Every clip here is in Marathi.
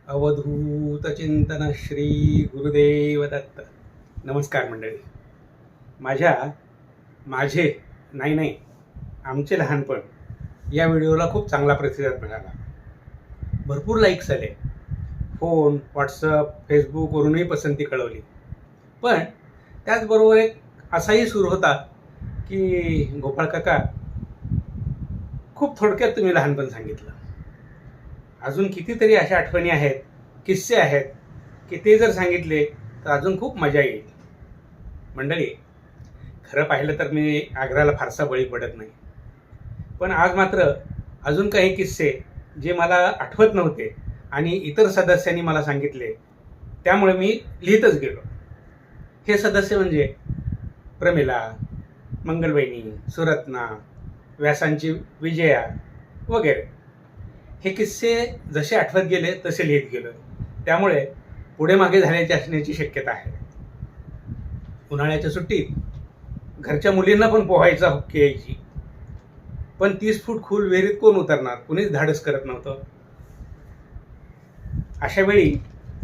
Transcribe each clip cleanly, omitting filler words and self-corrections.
अवधूत चिंतन श्री गुरुदेव दत्त. नमस्कार मंडळी. माझे नाही आमचे लहानपण या व्हिडिओला खूप चांगला प्रतिसाद मिळाला. भरपूर लाईक्स आले. फोन, व्हॉट्सअप, फेसबुकवरूनही पसंती कळवली. पण त्याचबरोबर एक असाही सूर होता की गोपाळ काका, खूप थोडक्यात तुम्ही लहानपण सांगितलं. अजून कितीतरी अशा आठवणी आहेत, किस्से आहेत की ते जर सांगितले तर अजून खूप मजा येईल. मंडळी, खरं पाहिलं तर मी आग्रहाला फारसा बळी पडत नाही. पण आज मात्र अजून काही किस्से जे मला आठवत नव्हते आणि इतर सदस्यांनी मला सांगितले, त्यामुळे मी लिहितच गेलो. हे सदस्य म्हणजे प्रमिला, मंगलवहिनी, सुरत्ना, व्यासांची विजया वगैरे. हे किस्से जसे आठवत गेले तसे लिहित गेलो. त्यामुळे पुढे मागे झाल्याची असण्याची शक्यता आहे. उन्हाळ्याच्या सुट्टीत घरच्या मुलींना पण पोहायचा हुक्की यायची. पण 30 फूट खोल विहिरीत कोण उतरणार? कुणीच धाडस करत नव्हतं. अशा वेळी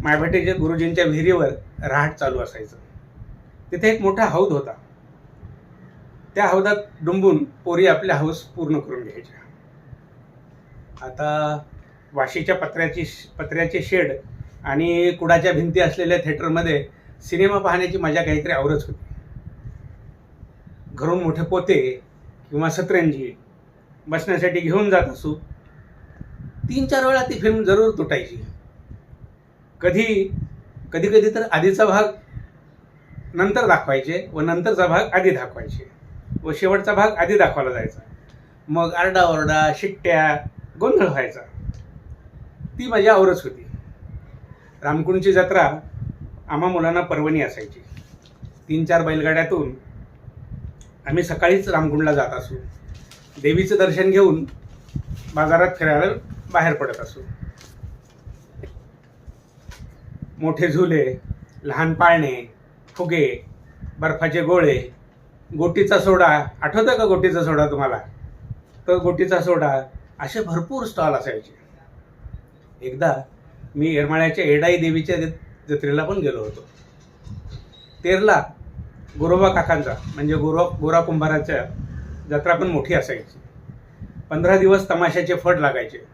मायभटेच्या गुरुजींच्या विहिरीवर रहाट चालू असायचं. तिथे एक मोठा हौद होता. त्या हौदात डुंबून पोरी आपल्या हौस पूर्ण करून घ्यायच्या. आता वाशीच्या पत्र्याचे शेड आणि कुडाच्या भिंती असलेल्या थिएटरमध्ये सिनेमा पाहण्याची मजा काहीतरी औरच होती. घरून मोठे पोते किंवा सतरंजी बसण्यासाठी घेऊन जात असू. 3-4 वेळा ती फिल्म जरूर तुटायची. कधी तर आधीचा भाग नंतर दाखवायचे व नंतरचा भाग आधी दाखवायचे व शेवटचा भाग आधी दाखवला जायचा. मग आरडाओरडा, शिट्ट्या, गोंधळ व्हायचा. ती मजा औरच होती. रामकुंडची जत्रा आम्हा मुलांना पर्वणी असायची. 3-4 बैलगाड्यातून आम्ही सकाळीच रामकुंडला जात असू. देवीचं दर्शन घेऊन बाजारात फिरायला बाहेर पडत असू. मोठे झुले, लहान पाळणे, फुगे, बर्फाचे गोळे, गोटीचा सोडा. आठवतं का गोटीचा सोडा तुम्हाला? तर गोटीचा सोडा, असे भरपूर स्टॉल असायचे. एकदा मी येरमाळ्याच्या एडाई देवीच्या जत्रेला पण गेलो होतो. तेरला गोरोबा काकांचा म्हणजे गोरा कुंभाराच्या जत्रा पण मोठी असायची. 15 दिवस तमाशाचे फड लागायचे.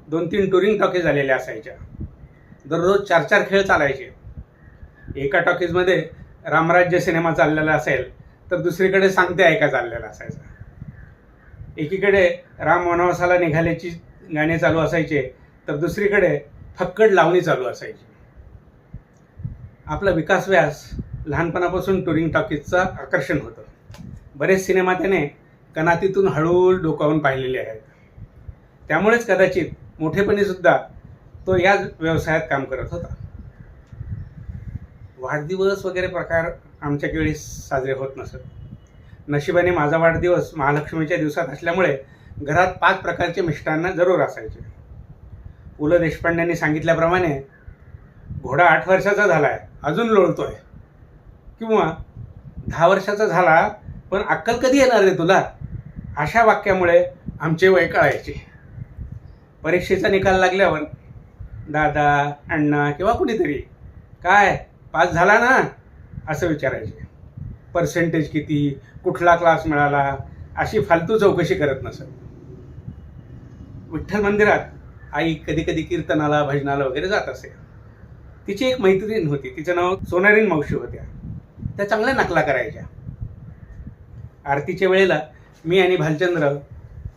2-3 टुरिंग टॉकीज झालेल्या असायच्या. दररोज 4-4 खेळ चालायचे. एका टॉकीजमध्ये रामराज्य सिनेमा चाललेला असेल तर दुसरीकडे सांगते ऐका चाललेला असायचा. एकीकडे राम वनवासाला निघाल्याची गाणी चालू असायचे तर दुसरीकडे फक्कड लावणी चालू असायची. आपला विकास व्यास लहानपणापासून टुरिंग टॉकीजचं आकर्षण होतं. बरेच सिनेमा त्याने कनातीतून हळूहळू डोकावून पाहिलेले आहेत. त्यामुळेच कदाचित मोठेपणी सुद्धा तो या व्यवसायात काम करत होता. वाढदिवस वगैरे प्रकार आमच्या वेळी साजरे होत नसत. नशिबाने माझा वाढदिवस महालक्ष्मीच्या दिवसात असल्यामुळे घरात 5 प्रकारचे मिष्टान्न जरूर असायचे. पु ल देशपांड्यांनी सांगितल्याप्रमाणे घोडा 8 वर्षाचा झालाय अजून लोळतोय, किंवा 10 वर्षाचा झाला पण अक्कल कधी येणार रे तुला, अशा वाक्यामुळे आमचे वय कळायचे. परीक्षेचा निकाल लागल्यावर दादा, अण्णा किंवा कुणीतरी काय पास झाला ना असं विचारायचे. पर्सेंटेज किती, कुठला क्लास मिळाला, अशी फालतू चौकशी करत नसत. विठ्ठल मंदिरात आई कधी कीर्तनाला, भजनाला वगैरे जात असे. तिची एक मैत्रीण होती, तिचं नाव सोनारीन मावशी होत्या. त्या चांगल्या नकला करायच्या. आरतीच्या वेळेला मी आणि भालचंद्र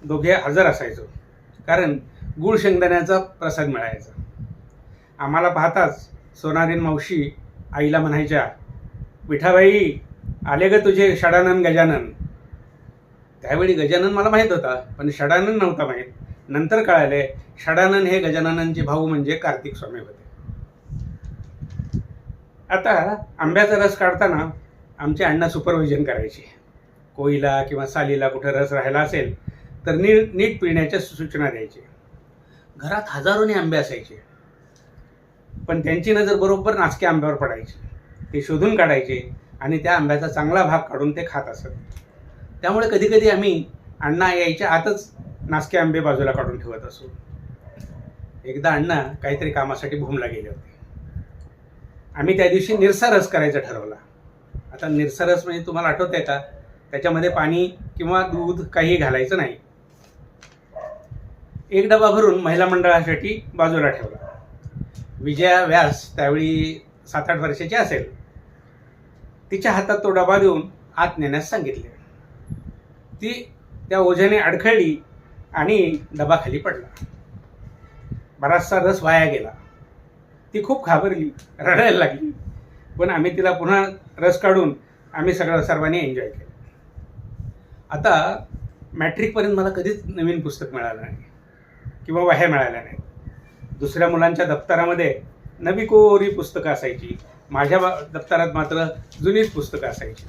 दोघे हजर असायचो, कारण गुळ शेंगदाण्याचा प्रसाद मिळायचा. आम्हाला पाहताच सोनारीन मावशी आईला म्हणायच्या, विठाबाई आले ग तुझे षडानन गजानन. त्यावेळी गजानन मला माहीत होता, पण षडानन नव्हता माहीत. नंतर कळाले षडानन हे गजाननांचे भाऊ म्हणजे कार्तिक स्वामी होते. आता आंब्याचा रस काढताना आमचे अण्णा सुपरविजन करायचे. कोईला किंवा सालीला कुठे रस राहिला असेल तर नीट पिण्याच्या सूचना द्यायचे. घरात हजारोने आंबे असायचे, पण त्यांची नजर बरोबर नासक्या आंब्यावर पडायची. ते शोधून काढायचे आणि त्या आंब्याचा चांगला भाग काढून ते खात असत. त्यामुळे कधी आम्ही अण्णा यायच्या आतच नासके आंबे बाजूला काढून ठेवत असू. एकदा अण्णा काहीतरी कामासाठी भूमला गेले होते. आम्ही त्या दिवशी निरसा रस करायचा ठरवला. आता निरसा रस म्हणजे तुम्हाला आठवतंय का? त्याच्यामध्ये पाणी किंवा दूध काही घालायचं नाही. एक डबा भरून महिला मंडळासाठी बाजूला ठेवला. विजया व्यास त्यावेळी 7-8 वर्षाची असेल. तिच्या हातात तो डबा देऊन आत नेण्यास सांगितले. ती त्या ओझ्याने अडखळली आणि डबा खाली पडला. बराचसा रस वाया गेला. ती खूप घाबरली, रडायला लागली. पण आम्ही तिला पुन्हा रस काढून आम्ही सर्वांनी एन्जॉय केलं. आता मॅट्रिकपर्यंत मला कधीच नवीन पुस्तक मिळालं नाही किंवा वह्या मिळाल्या नाही. दुसऱ्या मुलांच्या दप्तरामध्ये नवी कोरी पुस्तकं असायची. माझ्या दप्तरात मात्र जुनीच पुस्तकं असायची.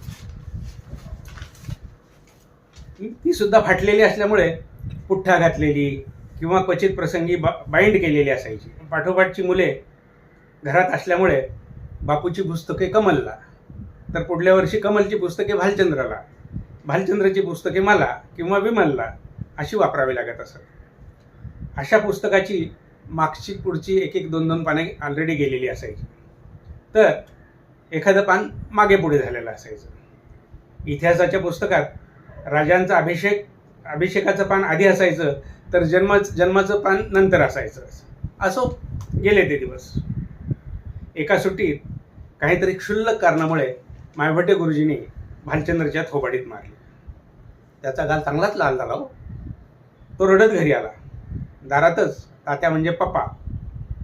ती सुद्धा फाटलेली असल्यामुळे पुठ्ठा घातलेली किंवा क्वचित प्रसंगी बाइंड केलेली असायची. पाठोपाठची मुले घरात असल्यामुळे बापूची पुस्तके कमलला, तर पुढल्या वर्षी कमलची पुस्तके भालचंद्रला, भालचंद्रची पुस्तके मला किंवा विमलला अशी वापरावी लागत असत. अशा पुस्तकाची मागची पुढची 1-2 पाने ऑलरेडी गेलेली असायची, तर एखादं पान मागे पुढे झालेलं असायचं. इतिहासाच्या पुस्तकात राजांचा अभिषेकाचं पान आधी असायचं, तर जन्माचं पान नंतर असायचं. असो गेले ते दिवस. एका सुट्टीत काहीतरी क्षुल्लक कारणामुळे मायभटे गुरुजींनी भालचंद्रच्या थोबाडीत मारली. त्याचा गाल चांगलाच लाल झाला. तो रडत घरी आला. दारातच तात्या म्हणजे पप्पा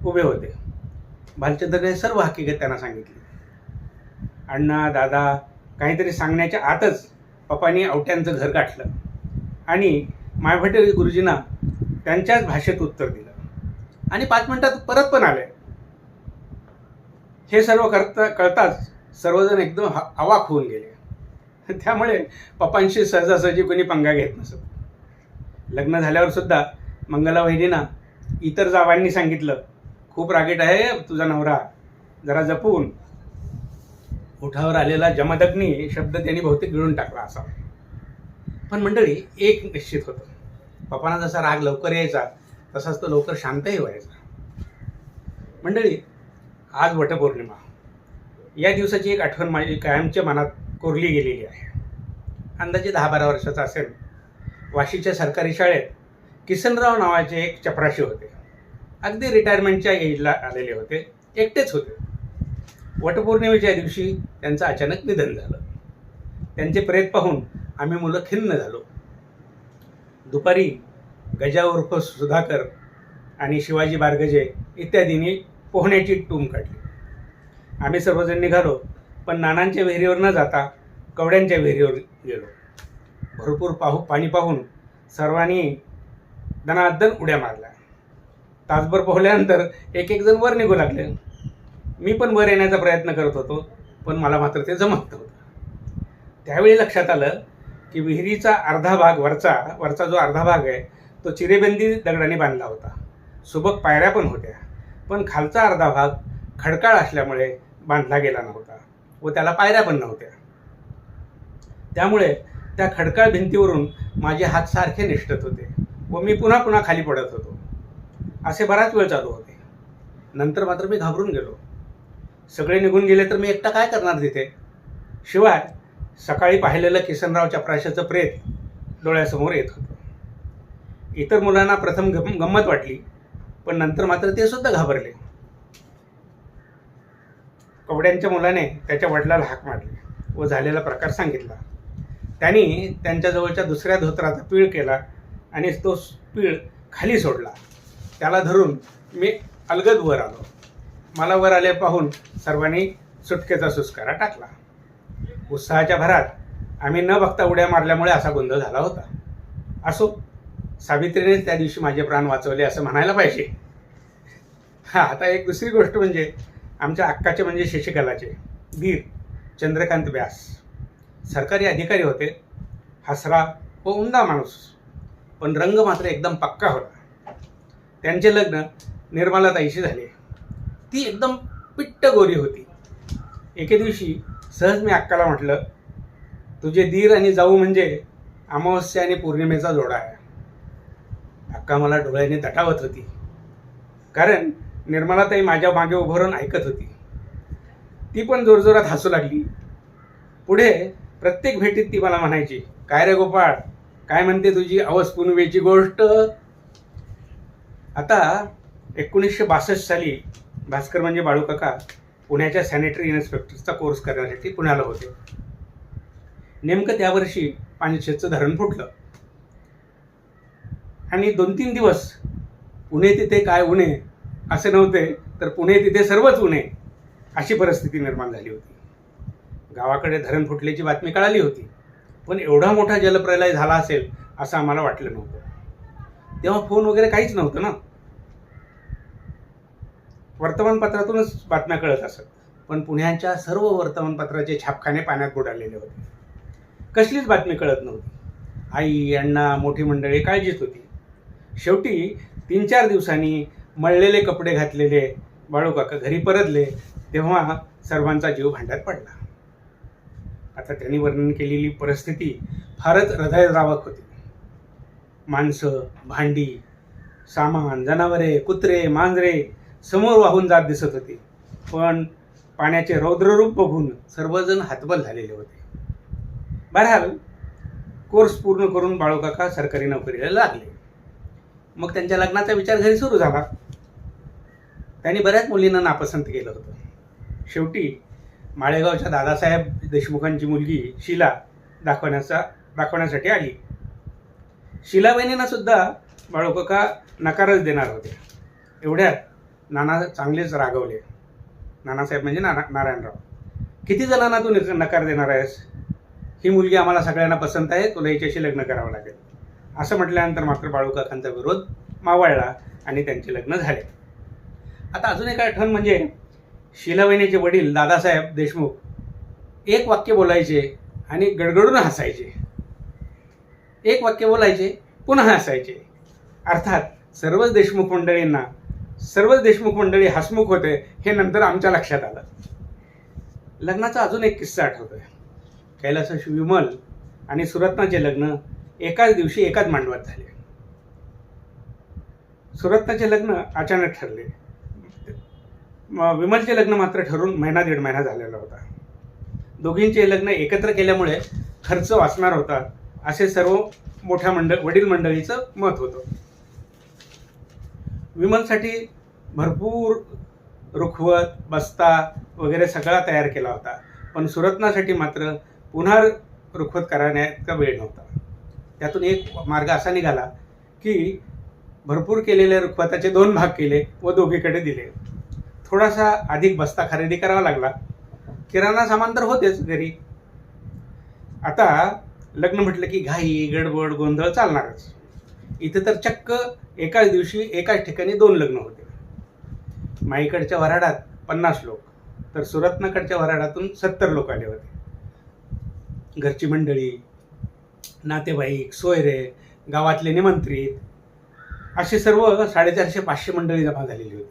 उभे होते. भालचंद्रने सर्व हकीकत त्यांना सांगितली. अण्णा दादा काहीतरी सांगण्याच्या आतच पप्पांनी आवट्यांचं घर गाठलं आणि मायभटे गुरुजींना त्यांच्याच भाषेत उत्तर दिलं आणि 5 मिनिटात परत पण आले. हे सर्व कळताच सर्वजण एकदम अवाक होऊन गेले. त्यामुळे पप्पांशी सहजासहजी कोणी पंगा घेत नसत. लग्न झाल्यावर सुद्धा मंगला वहिनींना इतर जावांनी सांगितलं, खूप रागीट आहे तुझा नवरा, जरा जपून. ओठावर आलेला जमदग्नी शब्द त्यांनी बहुतेक गिळून टाकला असा. पण मंडळी, एक निश्चित होतं, पप्पांना जसा राग लवकर यायचा तसाच तो लवकर शांतही व्हायचा. मंडळी, आज वटपौर्णिमा. या दिवसाची एक आठवण माझी कायमच्या मनात कोरली गेलेली आहे. अंदाजे 10-12 वर्षाचा असेल. वाशीच्या सरकारी शाळेत किसनराव नावाचे एक चपराशी होते. अगदी रिटायरमेंटच्या एजला आलेले होते. एकटेच होते. वटपौर्णिमेच्या दिवशी त्यांचं अचानक निधन झालं. त्यांचे प्रेत पाहून आम्ही मुलं खिन्न झालो. दुपारी गजा उर्फ सुधाकर आणि शिवाजी बारगजे इत्यादींनी पोहण्याची टूम काढली. आम्ही सर्वजण निघालो, पण नानांच्या विहिरीवर न जाता कवड्यांच्या विहिरीवर गेलो. भरपूर पाणी पाहून सर्वांनी दनादन उड्या मारल्या. तासभर पोहल्यानंतर एक जण वर निघू लागले. मी पण वर येण्याचा प्रयत्न करत होतो, पण मला मात्र ते जमत नव्हतं. त्यावेळी लक्षात आलं की विहिरीचा अर्धा भाग वरचा जो अर्धा भाग आहे तो चिरेबंदी दगडाने बांधला होता. सुबक पायऱ्या पण होत्या, पण खालचा अर्धा भाग खडकाळ असल्यामुळे बांधला गेला नव्हता व त्याला पायऱ्या पण नव्हत्या. त्यामुळे त्या खडकाळ भिंतीवरून माझे हात सारखे निष्ठत होते व मी पुन्हा खाली पडत होतो. असे बराच वेळ चालू होते. नंतर मात्र मी घाबरून गेलो. सगळे निघून गेले तर मी एकटा काय करणार तिथे? शिवाय सकाळी पाहिलेलं किसनराव चपराशाचं प्रेत डोळ्यासमोर येत होतं. इतर मुलांना प्रथम गंमत वाटली, पण नंतर मात्र ते सुद्धा घाबरले. कवड्यांच्या मुलाने त्याच्या वडिलाला हाक मारली व झालेला प्रकार सांगितला. त्यांनी त्यांच्याजवळच्या दुसऱ्या धोत्राचा पीळ केला आणि तो पीळ खाली सोडला. त्याला धरून मी अलगद वर आलो. मला वर आले पाहून सर्वांनी सुटकेचा सुस्कारा टाकला. उत्साहाच्या भरात आम्ही न बघता उड्या मारल्यामुळे असा गोंधळ झाला होता. असो, सावित्रीनेच त्या दिवशी माझे प्राण वाचवले असं म्हणायला पाहिजे. आता एक दुसरी गोष्ट म्हणजे आमच्या अक्काचे म्हणजे शशिकलाचे दीर चंद्रकांत व्यास सरकारी अधिकारी होते. हसरा व उमदा माणूस, पण रंग मात्र एकदम पक्का होता. त्यांचे लग्न निर्मलाताईशी झाले. ती एकदम पिट्ट गोरी होती. एके दिवशी सहज मी अक्काला म्हटलं, तुझे दीर आणि जाऊ म्हणजे अमावस्या आणि पौर्णिमेचा जोडा आहे. अक्का मला डोळ्याने दटावत होती. कारण निर्मलाताई माझ्या मागे उभं राहून ऐकत होती. ती पण जोरजोरात हसू लागली. पुढे प्रत्येक भेटीत ती मला म्हणायची, काय रे गोपाळ, काय म्हणते तुझी अवस पुनवेची गोष्ट. आता 1962 साली भास्कर म्हणजे बाळूकाका पुण्याच्या सॅनिटरी इन्स्पेक्टरचा कोर्स करण्यासाठी पुण्याला होते. नेमकं त्या वर्षी पानशेतचं धरण फुटलं आणि 2-3 दिवस पुणे तिथे काय उणे असे नव्हते, तर पुणे तिथे सर्वच उणे अशी परिस्थिती निर्माण झाली होती. गावाकडे धरण फुटल्याची बातमी कळाली होती, पण एवढा मोठा जलप्रलय झाला असेल असं आम्हाला वाटलं नव्हतं. तेव्हा फोन वगैरे काहीच नव्हतं ना, वर्तमानपत्रातूनच बातम्या कळत असत. पण पुण्याच्या सर्व वर्तमानपत्राचे छापखाने पाण्यात बुडालेले होते. कसलीच बातमी कळत नव्हती. आई, अण्णा, मोठी मंडळी काळजीत होती. शेवटी 3-4 दिवसांनी मळलेले कपडे घातलेले बाळूकाका घरी परतले, तेव्हा सर्वांचा जीव भांड्यात पडला. आता त्यांनी वर्णन केलेली परिस्थिती फारच हृदयद्रावक होती. माणसं, भांडी, सामान, जनावरे, कुत्रे, मांजरे समोर वाहून जात दिसत होती. पण पाण्याचे रौद्ररूप बघून सर्वजण हतबल झालेले होते. बहरहाल कोर्स पूर्ण करून बाळूकाका सरकारी नोकरीला लागले. मग त्यांच्या लग्नाचा विचार घरी सुरू झाला. त्यांनी बऱ्याच मुलींना नापसंत केलं होतं. शेवटी माळेगावच्या दादासाहेब देशमुखांची मुलगी शीला दाखवण्यासाठी आली. शीलाबहिणींना सुद्धा बाळूकाका नकारच देणार होते. एवढ्यात नाना चांगलेच रागवले. नानासाहेब म्हणजे नारायणराव, किती जणांना तू नकार देणार आहेस? ही मुलगी आम्हाला सगळ्यांना पसंत आहे, तुला हिच्याशी लग्न करावं लागेल. असं म्हटल्यानंतर मात्र बाळूकाकांचा विरोध मावळला आणि त्यांचे लग्न झाले. आता अजून एक आठवण म्हणजे शीलाबहिणीचे वडील दादासाहेब देशमुख एक वाक्य बोलायचे आणि गडगडून हसायचे. एक वाक्य बोलायचे, पुन्हा हसायचे. अर्थात सर्वच देशमुख मंडळी हसमुख होते हे नंतर आमच्या लक्षात आलं. लग्नाचा अजून एक किस्सा आठवतोय. कैलास विमल आणि सुरत्नाचे लग्न एकाच दिवशी एकाच मांडवात झाले. सुरत्नाचे लग्न अचानक ठरले. विमलचे लग्न मात्र ठरून 1-1.5 महिना झालेला होता. दोघींचे लग्न एकत्र केल्यामुळे खर्च वाचणार होता असे सर्व मोठ्या वडील मंडळीचं मत होतं. विमलसाठी भरपूर रुखवत, बस्ता वगैरे सगळा तयार केला होता. पण सुरत्नासाठी मात्र पुन्हा रुखवत करण्याचा वेळ नव्हता. त्यातून एक मार्ग असा निघाला की भरपूर केलेल्या रुखवताचे 2 भाग केले व दोघीकडे दिले. थोडासा अधिक बस्ता खरेदी करावा लागला. किराणा सामान तर होतेच घरी. आता लग्न म्हटलं की घाई, गडबड, गोंधळ चालणारच. इथं तर चक्क एकाच दिवशी एकाच ठिकाणी 2 लग्न होते. माईकडच्या वऱ्हाडात 50 लोक, तर सुरत्नाकडच्या वऱ्हाडातून 70 लोक आले होते. घरची मंडळी, नातेवाईक, सोयरे, गावातले निमंत्रित असे सर्व 450-500 मंडळी जमा झालेली होती.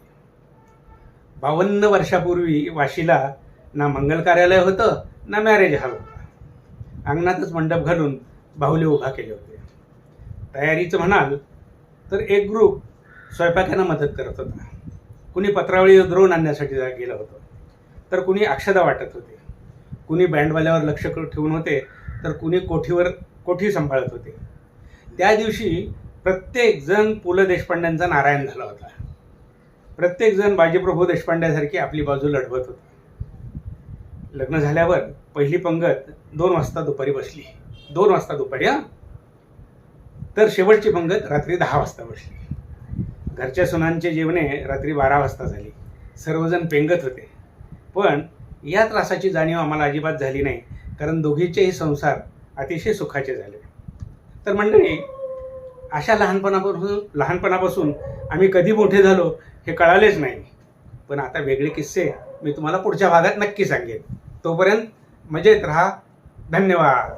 52 वर्षापूर्वी वाशीला ना मंगल कार्यालय होतं ना मॅरेज हॉल होता. अंगणातच मंडप घालून बाहुले उभा केले होते. तयारीचं म्हणाल तर एक ग्रुप स्वयंपाकांना मदत करत होता. कुणी पत्रावळी द्रोण आणण्यासाठी गेलं होतं, तर कुणी अक्षदा वाटत होते. कुणी बँडवाल्यावर लक्ष ठेवून होते, तर कुणी कोठी सांभाळत होते. त्या दिवशी प्रत्येक जण पु ल देशपांड्यांचा नारायण झाला होता. प्रत्येक जण बाजीप्रभू देशपांड्यासारखी आपली बाजू लढवत होता. लग्न झाल्यावर पहिली पंगत 2 वाजता दुपारी बसली. 2 वाजता दुपारी तर शेवटची पंगत रात्री 10 वाजता बसली. घरच्या सुनांचे जेवणे रात्री 12 वाजता झाली. सर्वजण पेंगत होते. पण या त्रासाची जाणीव आम्हाला अजिबात झाली नाही, कारण दोघींचेही संसार अतिशय सुखाचे झाले. तर मंडळी, अशा लहानपणापासून आम्ही कधी मोठे झालो हे कळालेच नाही. पण आता वेगळे किस्से मी तुम्हाला पुढच्या भागात नक्की सांगेन. तोपर्यंत मजेत राहा. धन्यवाद.